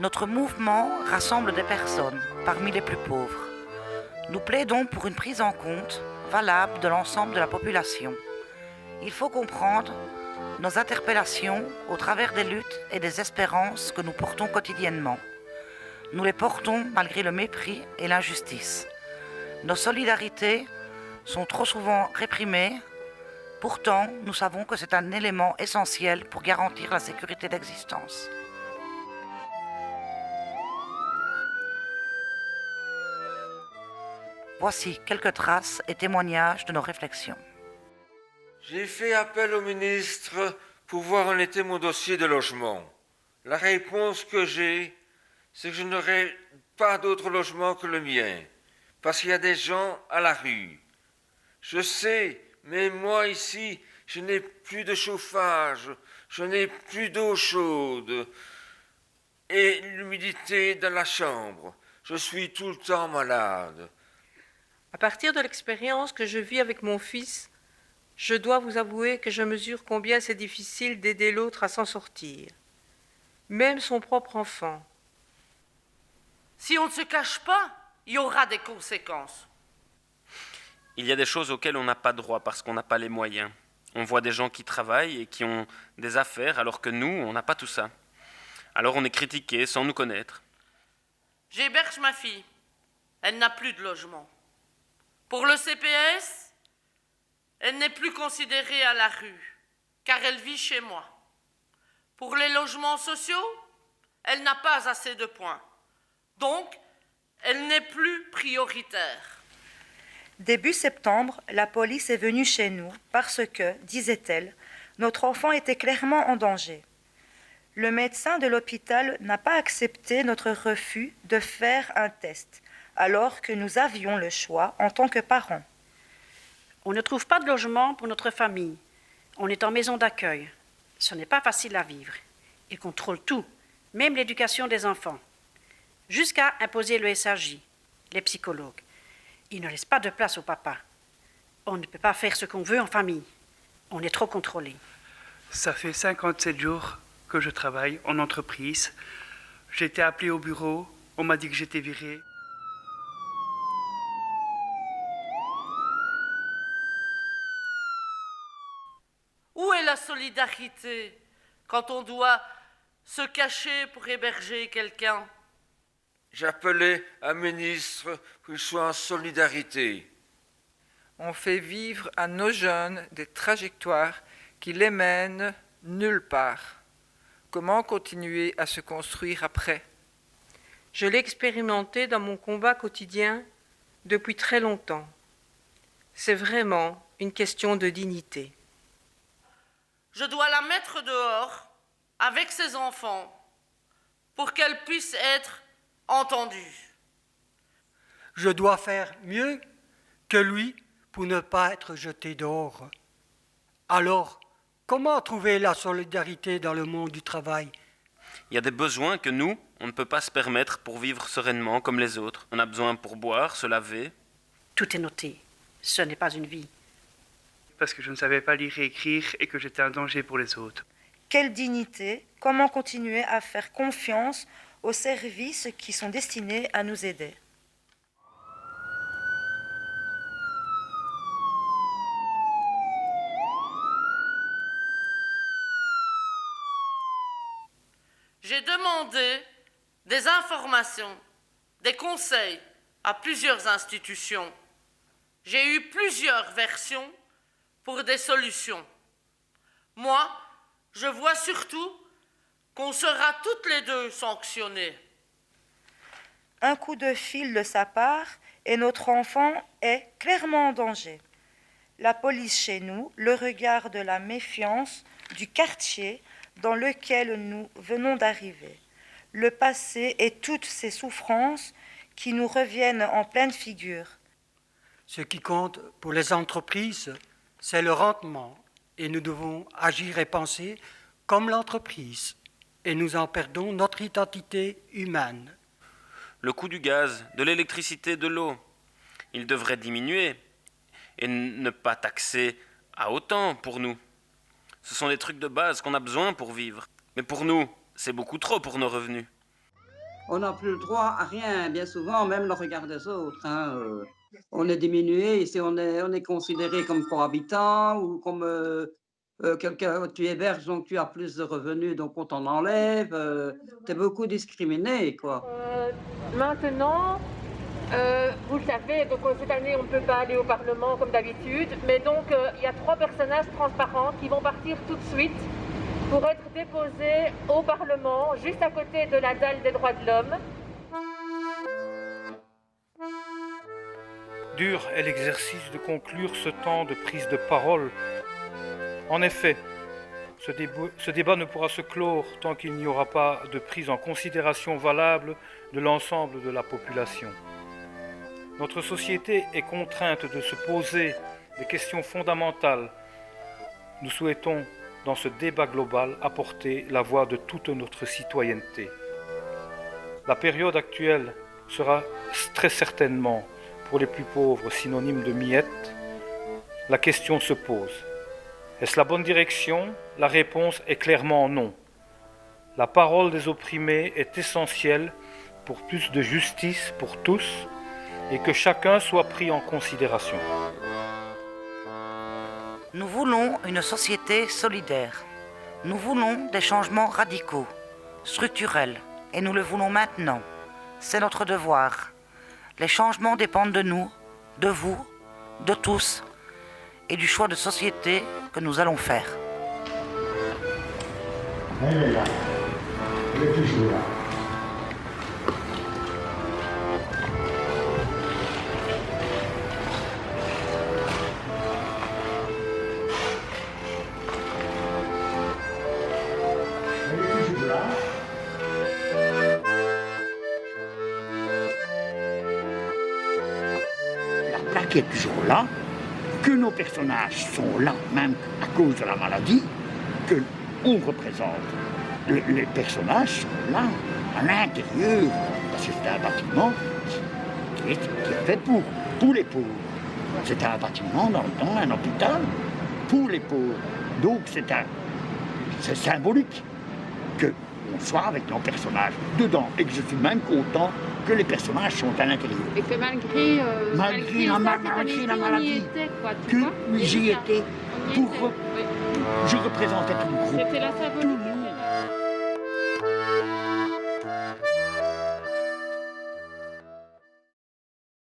Notre mouvement rassemble des personnes parmi les plus pauvres. Nous plaidons pour une prise en compte valable de l'ensemble de la population. Il faut comprendre nos interpellations au travers des luttes et des espérances que nous portons quotidiennement. Nous les portons malgré le mépris et l'injustice. Nos solidarités sont trop souvent réprimées. Pourtant, nous savons que c'est un élément essentiel pour garantir la sécurité d'existence. Voici quelques traces et témoignages de nos réflexions. J'ai fait appel au ministre pour voir en était mon dossier de logement. La réponse que j'ai, c'est que je n'aurai pas d'autre logement que le mien, parce qu'il y a des gens à la rue. Je sais, mais moi ici, je n'ai plus de chauffage, je n'ai plus d'eau chaude et l'humidité dans la chambre. Je suis tout le temps malade. À partir de l'expérience que je vis avec mon fils, je dois vous avouer que je mesure combien c'est difficile d'aider l'autre à s'en sortir, même son propre enfant. Si on ne se cache pas, il y aura des conséquences. Il y a des choses auxquelles on n'a pas droit parce qu'on n'a pas les moyens. On voit des gens qui travaillent et qui ont des affaires alors que nous, on n'a pas tout ça. Alors on est critiqué sans nous connaître. J'héberge ma fille. Elle n'a plus de logement. Pour le CPS, elle n'est plus considérée à la rue, car elle vit chez moi. Pour les logements sociaux, elle n'a pas assez de points. Donc, elle n'est plus prioritaire. Début septembre, la police est venue chez nous parce que, disait-elle, notre enfant était clairement en danger. Le médecin de l'hôpital n'a pas accepté notre refus de faire un test, alors que nous avions le choix en tant que parents. On ne trouve pas de logement pour notre famille. On est en maison d'accueil. Ce n'est pas facile à vivre. Ils contrôlent tout, même l'éducation des enfants, jusqu'à imposer le SAJ, les psychologues. Ils ne laissent pas de place au papa. On ne peut pas faire ce qu'on veut en famille. On est trop contrôlé. Ça fait 57 jours que je travaille en entreprise. J'ai été appelé au bureau. On m'a dit que j'étais viré. Où est la solidarité quand on doit se cacher pour héberger quelqu'un? J'appelais un ministre pour qu'il soit en solidarité. On fait vivre à nos jeunes des trajectoires qui les mènent nulle part. Comment continuer à se construire après? Je l'ai expérimenté dans mon combat quotidien depuis très longtemps. C'est vraiment une question de dignité. Je dois la mettre dehors avec ses enfants pour qu'elle puisse être entendue. Je dois faire mieux que lui pour ne pas être jeté dehors. Alors, comment trouver la solidarité dans le monde du travail? Il y a des besoins que nous, on ne peut pas se permettre pour vivre sereinement comme les autres. On a besoin pour boire, se laver. Tout est noté. Ce n'est pas une vie. Parce que je ne savais pas lire et écrire et que j'étais un danger pour les autres. Quelle dignité? Comment continuer à faire confiance aux services qui sont destinés à nous aider? J'ai demandé des informations, des conseils à plusieurs institutions. J'ai eu plusieurs versions pour des solutions. Moi, je vois surtout qu'on sera toutes les deux sanctionnées. Un coup de fil de sa part et notre enfant est clairement en danger. La police chez nous le regarde de la méfiance du quartier dans lequel nous venons d'arriver. Le passé et toutes ces souffrances qui nous reviennent en pleine figure. Ce qui compte pour les entreprises, c'est le rendement. Et nous devons agir et penser comme l'entreprise. Et nous en perdons notre identité humaine. Le coût du gaz, de l'électricité, de l'eau, il devrait diminuer et ne pas taxer à autant pour nous. Ce sont des trucs de base qu'on a besoin pour vivre. Mais pour nous, c'est beaucoup trop pour nos revenus. on n'a plus le droit à rien, bien souvent, même le regard des autres. On est diminué, ici on est considéré comme cohabitant ou comme quelqu'un, tu héberges, donc tu as plus de revenus, donc on t'en enlève. Tu es beaucoup discriminé, quoi. Maintenant, vous le savez, donc cette année on ne peut pas aller au Parlement comme d'habitude, mais donc il y a 3 personnages transparents qui vont partir tout de suite pour être déposés au Parlement, juste à côté de la dalle des droits de l'homme. Dur est l'exercice de conclure ce temps de prise de parole. En effet, ce débat ne pourra se clore tant qu'il n'y aura pas de prise en considération valable de l'ensemble de la population. Notre société est contrainte de se poser des questions fondamentales. Nous souhaitons, dans ce débat global, apporter la voix de toute notre citoyenneté. La période actuelle sera très certainement, pour les plus pauvres, synonyme de miettes. La question se pose. Est-ce la bonne direction? La réponse est clairement non. La parole des opprimés est essentielle pour plus de justice pour tous et que chacun soit pris en considération. Nous voulons une société solidaire. Nous voulons des changements radicaux, structurels, et nous le voulons maintenant. C'est notre devoir. Les changements dépendent de nous, de vous, de tous, et du choix de société que nous allons faire. Elle est là. Elle est toujours là. La plaque est toujours là, que nos personnages sont là, même à cause de la maladie, que on représente. Les personnages sont là, à l'intérieur, parce que c'est un bâtiment qui est fait pour les pauvres. C'est un bâtiment dans un hôpital pour les pauvres. Donc c'est symbolique qu'on soit avec nos personnages dedans et que je suis même content que les personnages sont à l'intérieur. Et que malgré la maladie, j'y étais, je représentais tout le groupe. C'était la symbolique.